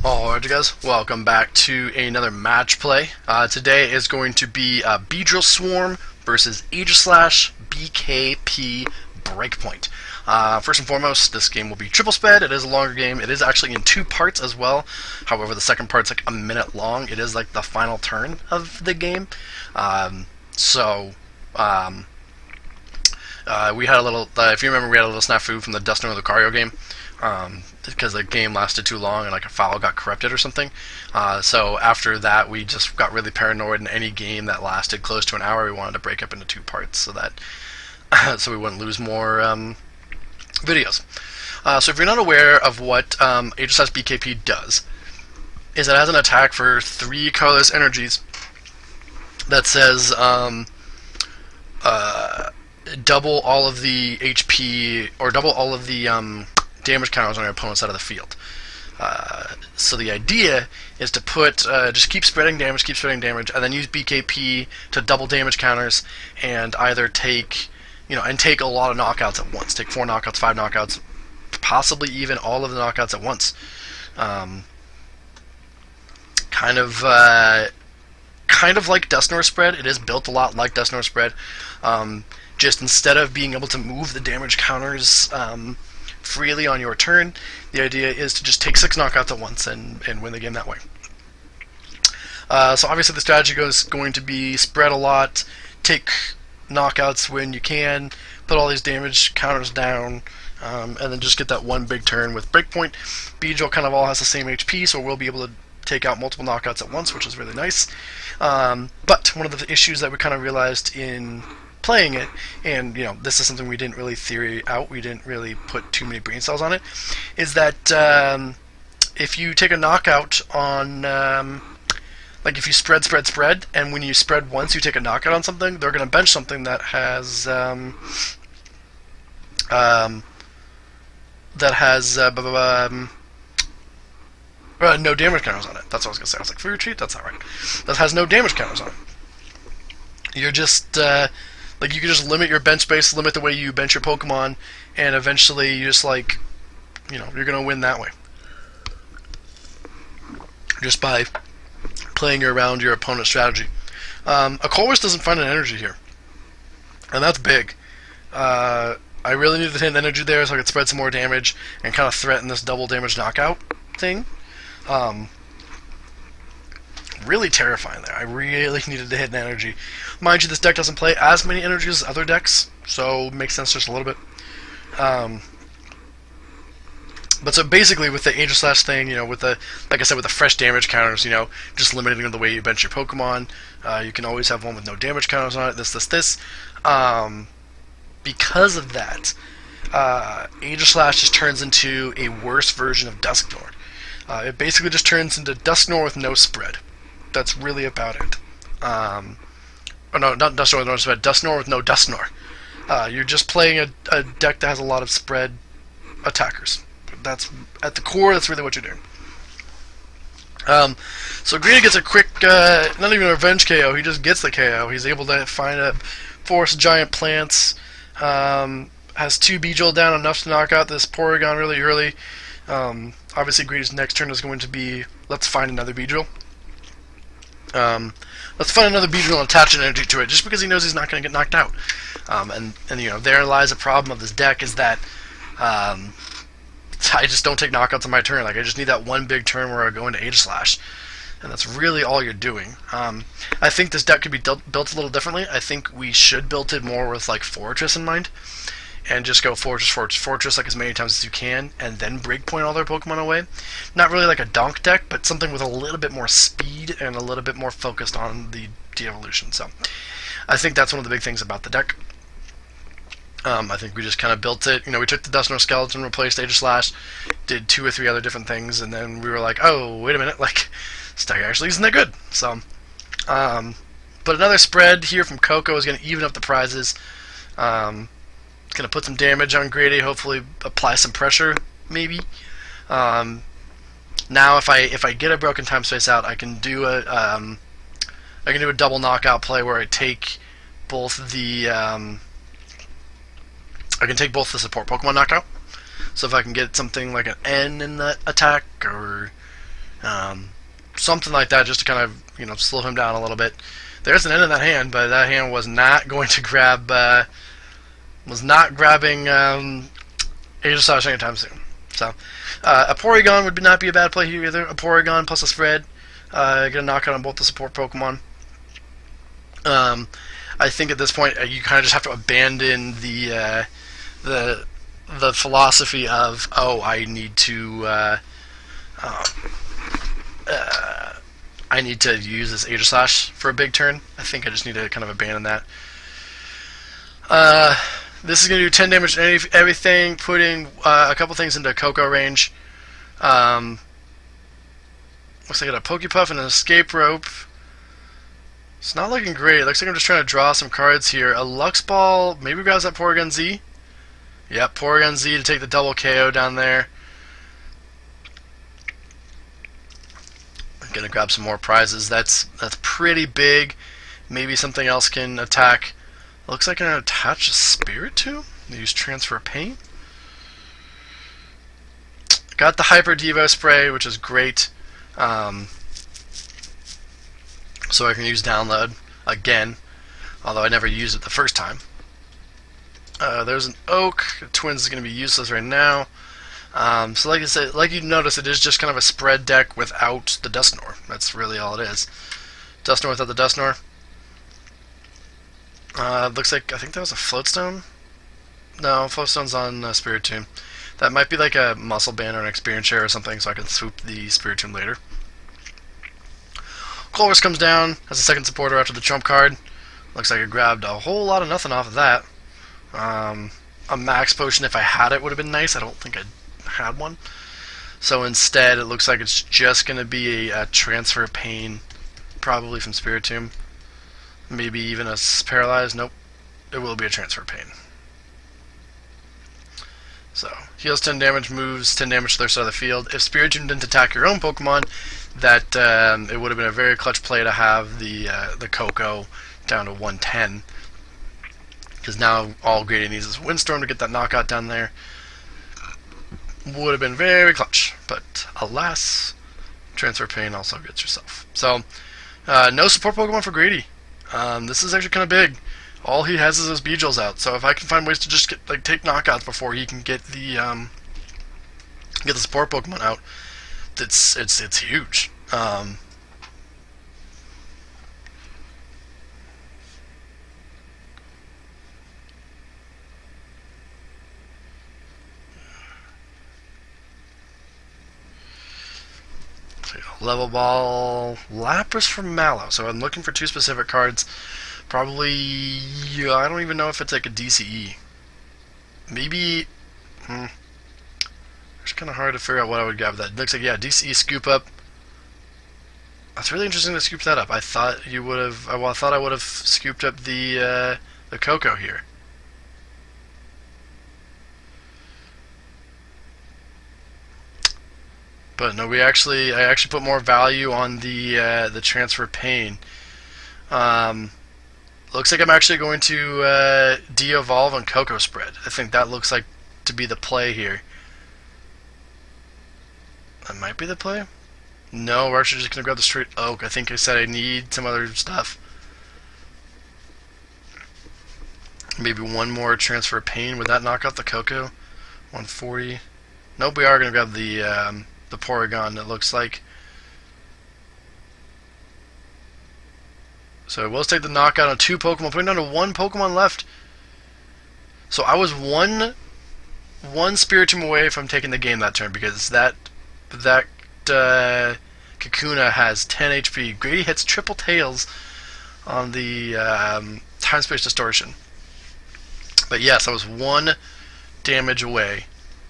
Alright guys, welcome back to another match play. Today is going to be Beedrill Swarm versus Aegislash BKP Breakpoint. First and foremost, this game will be triple sped. It is a longer game. It is actually in two parts as well. However, the second part's like a minute long. It is like the final turn of the game. We had a little, if you remember, we had a little snafu from the Dustin or Lucario game. Because the game lasted too long and like a file got corrupted or something. So after that, we just got really paranoid, and any game that lasted close to an hour, we wanted to break up into two parts so that so we wouldn't lose more videos. So if you're not aware of what Aegislash BKP does, is it has an attack for 3 colorless energies that says double all of the HP or double all of the damage counters on your opponent's side of the field. So the idea is to put just keep spreading damage, and then use BKP to double damage counters, and either take take a lot of knockouts at once. Take 4 knockouts, 5 knockouts, possibly even all of the knockouts at once. Kind of like Dust North Spread. It is built a lot like Dust North Spread. Just instead of being able to move the damage counters freely on your turn, the idea is to just take 6 knockouts at once and win the game that way. So obviously the strategy is going to be spread a lot, take knockouts when you can, put all these damage counters down, and then just get that one big turn with Breakpoint. Beedrill kind of all has the same HP, so we'll be able to take out multiple knockouts at once, which is really nice. But one of the issues that we kind of realized in playing it, and this is something we didn't really theory out, we didn't really put too many brain cells on it, is that if you take a knockout on like if you spread, and when you spread once you take a knockout on something, they're going to bench something that has no damage counters on it. That's what I was going to say. I was like, for your treat? That's not right. That has no damage counters on it. You're just like, you can just limit your bench space, limit the way you bench your Pokemon, and eventually you just like, you're gonna win that way. Just by playing around your opponent's strategy. A Colress doesn't find an energy here, and that's big. I really needed to hit an energy there so I could spread some more damage and kind of threaten this double damage knockout thing. Really terrifying there. I really needed to hit an energy. Mind you, this deck doesn't play as many energies as other decks, so it makes sense just a little bit. But so basically with the Aegislash thing, with the, like I said, with the fresh damage counters, just limiting the way you bench your Pokemon. You can always have one with no damage counters on it, this. Because of that, Aegislash just turns into a worse version of Dusknoir. It basically just turns into Dusknoir with no spread. That's really about it. Oh no, not Dusknoir with no spread. Dusknoir with no Dusknoir. You're just playing a deck that has a lot of spread attackers. That's at the core. That's really what you're doing. So Green gets a quick, not even a revenge KO. He just gets the KO. He's able to find a force giant plants. Has 2 Beedrill down, enough to knock out this Porygon really early. Obviously, Greedy's next turn is going to be, let's find another Beedrill. Let's find another Beedrill and attach an energy to it, just because he knows he's not going to get knocked out. And there lies a problem of this deck, is that I just don't take knockouts on my turn. Like, I just need that one big turn where I go into Aegislash, and that's really all you're doing. I think this deck could be built a little differently. I think we should build it more with like Fortress in mind, and just go Fortress like as many times as you can, and then Breakpoint all their Pokemon away. Not really like a Donk deck, but something with a little bit more speed and a little bit more focused on the de-evolution. So I think that's one of the big things about the deck. I think we just kind of built it. We took the Dusknoir Skeleton, replaced Aegislash, did 2 or 3 other different things, and then we were like, oh, wait a minute, like, this deck actually isn't that good. So, but another spread here from Coco is going to even up the prizes. It's going to put some damage on Grady, hopefully apply some pressure, maybe. Now if I get a broken time space out, I can do a double knockout play where I take both the support Pokemon knockout. So if I can get something like an N in that attack, or Something like that, just to kind of, you know, slow him down a little bit. There's an end of that hand, but that hand was not going to grab, was not grabbing Aegislash anytime soon. So, a Porygon would not be a bad play here either. A Porygon plus a spread, get a knockout on both the support Pokemon. I think at this point you kind of just have to abandon the philosophy of, oh, I need to use this Aegislash for a big turn. I think I just need to kind of abandon that. This is going to do 10 damage to everything, putting a couple things into Coco range. Looks like I got a Pokepuff and an Escape Rope. It's not looking great. Looks like I'm just trying to draw some cards here. A Lux Ball, maybe grabs that Porygon Z. Yep, Porygon Z to take the double KO down there. I'm gonna grab some more prizes. That's pretty big. Maybe something else can attack. Looks like I'm gonna attach a Spiritomb. Use Transfer Pain. Got the Hyper Devo Spray, which is great. So I can use Download again, although I never used it the first time. There's an Oak. Twins is going to be useless right now. So like I said, like you notice, it is just kind of a spread deck without the Dusknoir. That's really all it is. Dusknoir without the Dusknoir. Looks like, I think that was a Floatstone? No, Floatstone's on Spiritomb. That might be like a Muscle Band or an Experience Share or something, so I can swoop the Spiritomb later. Colress comes down as a second supporter after the trump card. Looks like I grabbed a whole lot of nothing off of that. A Max Potion, if I had it, would have been nice. I don't think I had one. So instead, it looks like it's just going to be a Transfer Pain, probably from Spiritomb. Maybe even a Paralyze. Nope. It will be a Transfer Pain. So, heals 10 damage, moves 10 damage to their side of the field. If Spiritomb didn't attack your own Pokemon, that it would have been a very clutch play to have the Coco down to 110. Because now all Grady needs is Windstorm to get that knockout down there. Would have been very clutch. But alas, Transfer Pain also gets yourself. So, no support Pokemon for Grady. This is actually kind of big. All he has is his Beedrills out. So if I can find ways to just get, take knockouts before he can get the support Pokemon out, it's huge. Level Ball, Lapras from Mallow. So I'm looking for two specific cards. Probably, yeah, I don't even know if it's like a DCE. Maybe, it's kind of hard to figure out what I would grab that. It looks like, yeah, DCE Scoop Up. That's really interesting to scoop that up. I thought you would have, well, I thought I would have scooped up the Coco here. But no, I actually put more value on the Transfer Pain. Looks like I'm actually going to de-evolve on Coco Spread. I think that looks like to be the play here. That might be the play. No, we're actually just going to grab the straight Oak. I think I said I need some other stuff. Maybe one more Transfer Pain. Would that knock out the Coco? 140. Nope, we are going to grab the Porygon, it looks like. So we'll take the knockout on two Pokemon, putting down to one Pokemon left. So I was one Spiritomb away from taking the game that turn, because that Kakuna has 10 HP. Grady hits triple tails on the Time Space Distortion. But yes, I was one damage away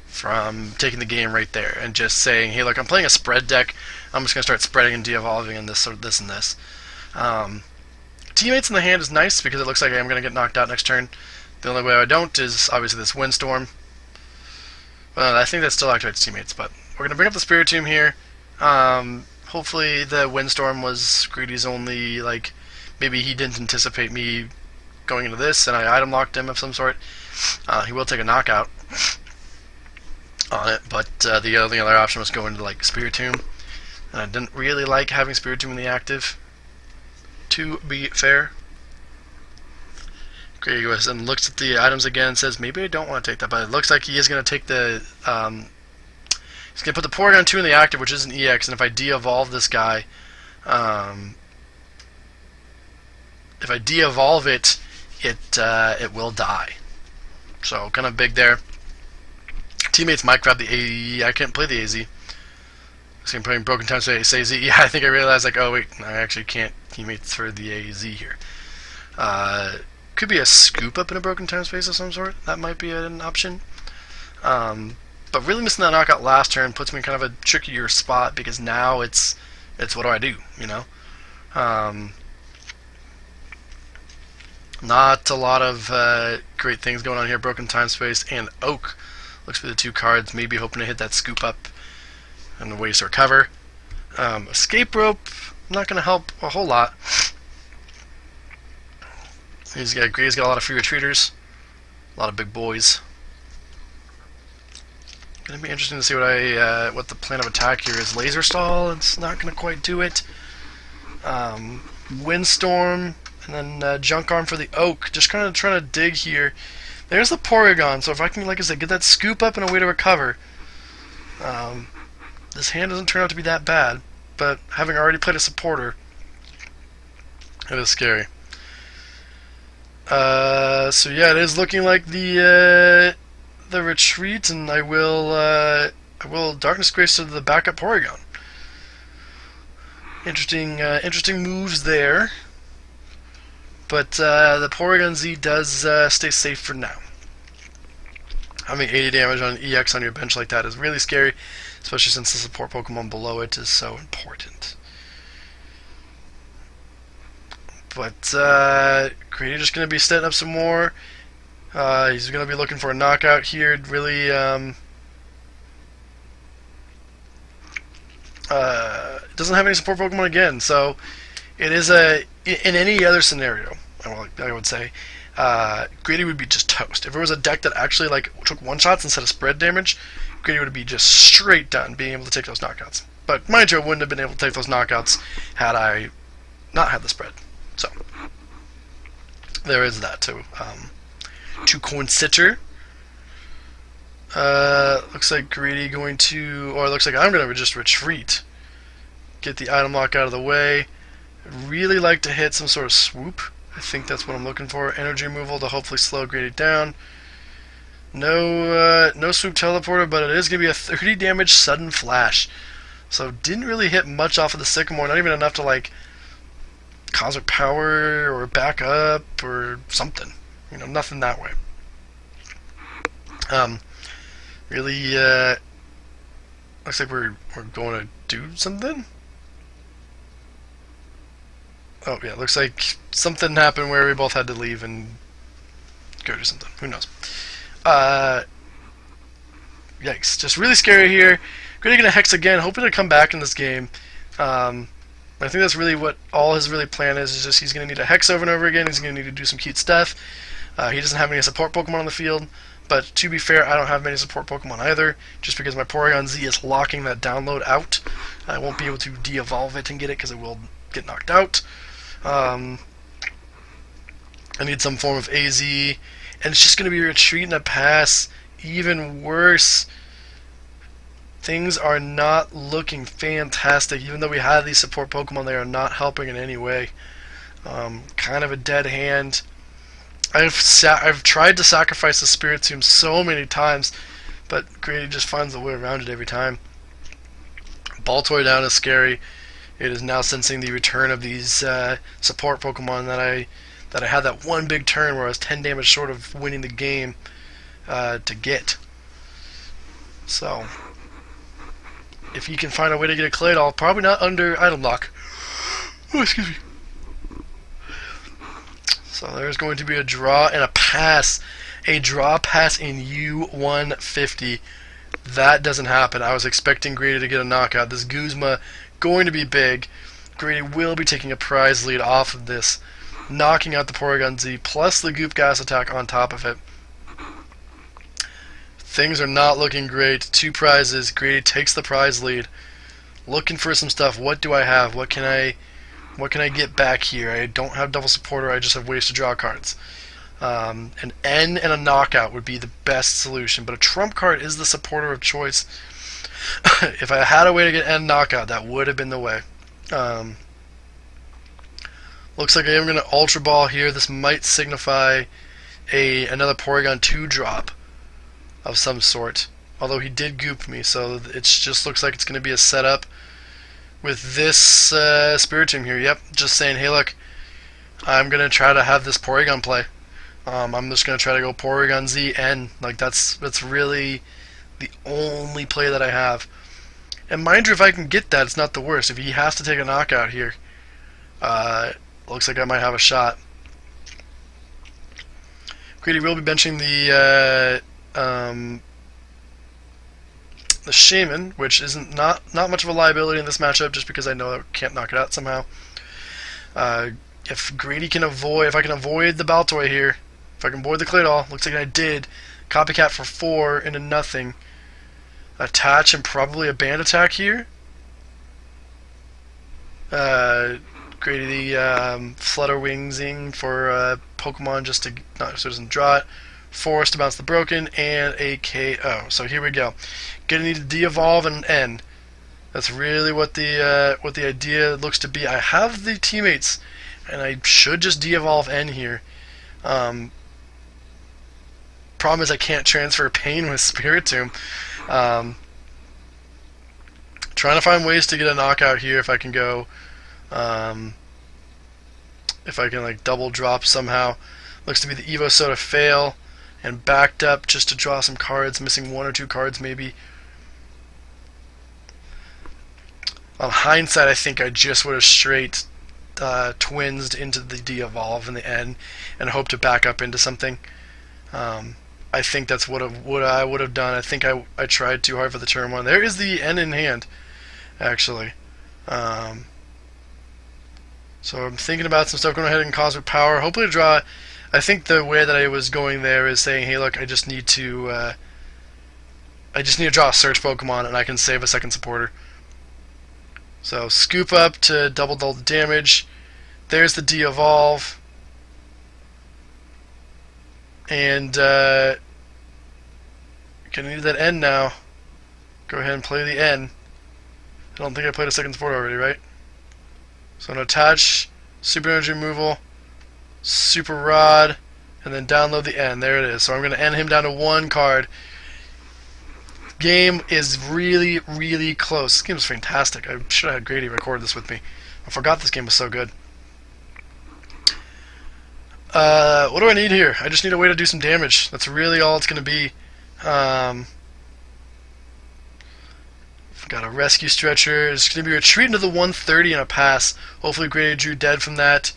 from taking the game right there and just saying, hey, look, I'm playing a spread deck. I'm just going to start spreading and de-evolving and this, or this and this. Teammates in the hand is nice because it looks like I am going to get knocked out next turn. The only way I don't is obviously this Windstorm. I think that still activates teammates, but we're going to bring up the Spiritomb here. Hopefully the Windstorm was Greedy's only, like, maybe he didn't anticipate me going into this and I item locked him of some sort. He will take a knockout on it, but the only other option was going into like Spiritomb. And I didn't really like having Spiritomb in the active, to be fair. Grady goes and looks at the items again and says, maybe I don't want to take that, but it looks like he is going to take the... he's going to put the Porygon 2 in the active, which is an EX, and if I de-evolve this guy... if I de-evolve it, it will die. So, kind of big there. Teammates might grab the AE. I can't play the AZ. So I'm putting Broken Time to say AZ. Yeah, I think I realized, like, oh wait, I actually can't teammates for the AZ here. Could be a scoop up in a Broken Time Space of some sort. That might be an option. But really missing that knockout last turn puts me in kind of a trickier spot, because now it's what do I do, you know? Not a lot of great things going on here. Broken Time Space and Oak looks for the two cards, maybe hoping to hit that scoop up and the ways to recover. Escape Rope, not going to help a whole lot. He's got a lot of free retreaters, a lot of big boys. Going to be interesting to see what the plan of attack here is. Laser Stall, it's not going to quite do it. Windstorm, and then Junk Arm for the Oak. Just kind of trying to dig here. There's the Porygon, so if I can, like I said, get that scoop up and a way to recover. This hand doesn't turn out to be that bad, but having already played a supporter, it is scary. So yeah, it is looking like the retreat, and I will Darkness Grace to the backup Porygon. Interesting moves there. But the Porygon Z does stay safe for now. Having 80 damage on an EX on your bench like that is really scary, especially since the support Pokemon below it is so important. But Grady just going to be setting up some more. He's going to be looking for a knockout here. Really, doesn't have any support Pokemon again, so it is in any other scenario, I would say, Grady would be just toast. If it was a deck that actually like took one-shots instead of spread damage, Grady would be just straight done being able to take those knockouts. But mind you, I wouldn't have been able to take those knockouts had I not had the spread. So there is that to consider. Looks like Grady going to, or it looks like I'm going to just retreat. Get the item lock out of the way. Really like to hit some sort of swoop. I think that's what I'm looking for. Energy removal to hopefully slow Grady down. No swoop teleporter, but it is going to be a 30 damage sudden flash. So didn't really hit much off of the Sycamore. Not even enough to like Cosmic Power or back up or something. You know, nothing that way. Really looks like we're going to do something. Oh yeah, looks like something happened where we both had to leave and go do something. Who knows? Yikes! Just really scary here. Gonna get a Hex again, hoping to come back in this game. I think that's really what all his really plan is just he's gonna need a Hex over and over again. He's gonna need to do some cute stuff. He doesn't have any support Pokemon on the field, but to be fair, I don't have many support Pokemon either. Just because my Porygon Z is locking that download out, I won't be able to de-evolve it and get it because it will get knocked out. I need some form of AZ, and it's just going to be a retreat and a pass. Even worse. Things are not looking fantastic. Even though we have these support Pokemon, they are not helping in any way. Kind of a dead hand. I've tried to sacrifice the Spiritomb so many times, but Grady just finds a way around it every time. Baltoy down is scary. It is now sensing the return of these support Pokemon that I had that one big turn where I was 10 damage short of winning the game to get. So, if he can find a way to get a Claydol, probably not under item lock. Oh, excuse me. So there's going to be a draw and a pass. A draw pass in U150. That doesn't happen. I was expecting Grady to get a knockout. This Guzma going to be big. Grady will be taking a prize lead off of this, knocking out the Porygon Z plus the Goop Gas attack on top of it. Things are not looking great. 2 prizes. Grady takes the prize lead. looking for some stuff. What do I have? What can I get back here? I don't have double supporter. I just have ways to draw cards. An N and a knockout would be the best solution, but a trump card is the supporter of choice. If I had a way to get N knockout, that would have been the way. Looks like I am going to Ultra Ball here. This might signify another Porygon 2 drop of some sort. Although he did goop me, so it just looks like it's going to be a setup with this Spiritomb here. Yep, just saying, hey look, I'm going to try to have this Porygon play. I'm just going to try to go Porygon Z N. Like that's really the only play that I have. And mind you, if I can get that, it's not the worst. If he has to take a knockout here, looks like I might have a shot. Greedy will be benching the Shaman, which isn't not much of a liability in this matchup, just because I know I can't knock it out somehow. If Grady can avoid, if I can avoid the Baltoy here, if I can avoid the Claydol, looks like I did. Copycat for 4 into nothing. Attach and probably a Band Attack here. Grady the Flutter Wingsing for Pokemon just to not so it doesn't draw it. Force to bounce the broken, and a KO. So here we go. Gonna need to de-evolve an N. That's really what the idea looks to be. I have the teammates, and I should just de-evolve N here. Problem is I can't transfer Pain with Spiritomb. Trying to find ways to get a knockout here if I can go. If I can like double drop somehow. Looks to be the Evo Soda fail. And backed up just to draw some cards, missing 1 or 2 cards maybe. On hindsight, I think I just would have straight twinsed into the de-evolve in the end and hope to back up into something. I think that's what I would have done. I think I tried too hard for the turn 1. There is the N in hand, actually. So I'm thinking about some stuff. Going ahead and Cosmic Power. Hopefully to draw. I think the way that I was going there is saying, hey, look, I just need to draw a search Pokemon, and I can save a second supporter. So scoop up to double the damage. There's the de-evolve, and gonna need that N now. Go ahead and play the N. I don't think I played a second supporter already, right? So I'm gonna attach Super Energy Removal. Super Rod, and then download the N. There it is. So I'm going to end him down to 1 card. Game is really, really close. This game is fantastic. I should have had Grady record this with me. I forgot this game was so good. What do I need here? I just need a way to do some damage. That's really all it's going to be. Got a Rescue Stretcher. It's going to be a retreat into the 130 and a pass. Hopefully Grady drew dead from that.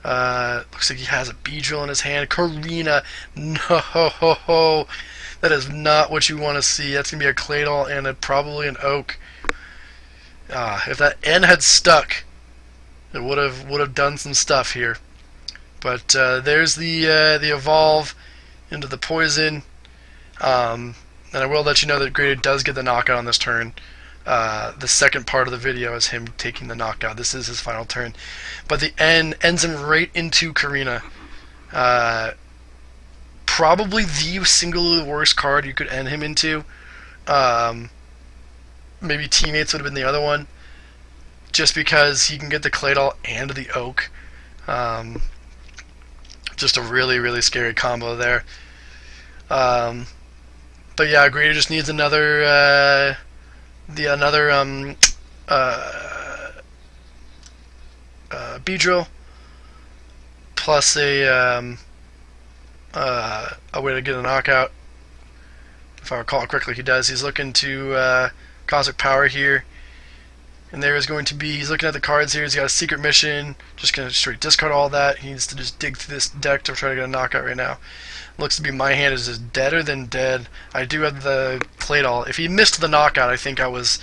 Looks like he has a Beedrill in his hand. Karina, no, that is not what you want to see. That's gonna be a Claydol and probably an Oak. If that N had stuck, it would have done some stuff here. But there's the evolve into the poison, and I will let you know that Grady does get the knockout on this turn. The second part of the video is him taking the knockout. This is his final turn. But the N ends him right into Karina. Probably the single worst card you could end him into. Maybe Teammates would have been the other one. Just because he can get the Claydol and the Oak. Just a really, really scary combo there. But yeah, Grady just needs another... Beedrill plus a way to get a knockout. If I recall correctly, he does. He's looking to Cosmic Power here, and there is going to be. He's looking at the cards here. He's got a secret mission. Just gonna straight discard all that. He needs to just dig through this deck to try to get a knockout right now. Looks to be my hand is just deader than dead. I do have the Claydol. If he missed the knockout, I think I was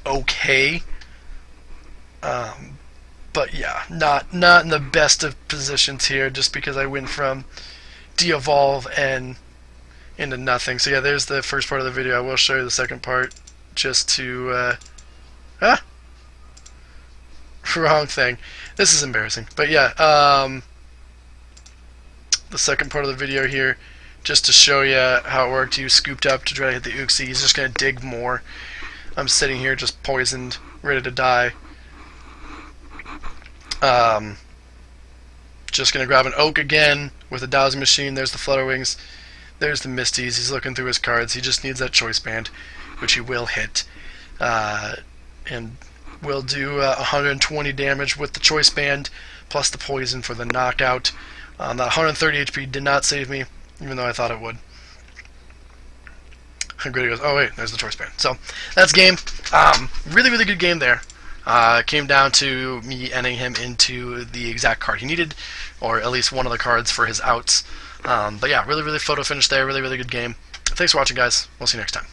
okay. But yeah, not in the best of positions here, just because I went from de-evolve and into nothing. So yeah, there's the first part of the video. I will show you the second part just to Ah! Wrong thing. This is embarrassing. But yeah, the second part of the video here, just to show you how it worked. He was scooped up to try to hit the Uxie. He's just going to dig more. I'm sitting here just poisoned, ready to die. Just going to grab an Oak again with a dowsing machine. There's the Flutter Wings. There's the Misties. He's looking through his cards. He just needs that Choice Band, which he will hit. And will do 120 damage with the Choice Band, plus the poison for the knockout. That 130 HP did not save me, even though I thought it would. And Gritty goes, oh wait, there's the Choice Band. So, that's game. Really, really good game there. It came down to me ending him into the exact card he needed, or at least one of the cards for his outs. But yeah, really, really photo finish there. Really, really good game. Thanks for watching, guys. We'll see you next time.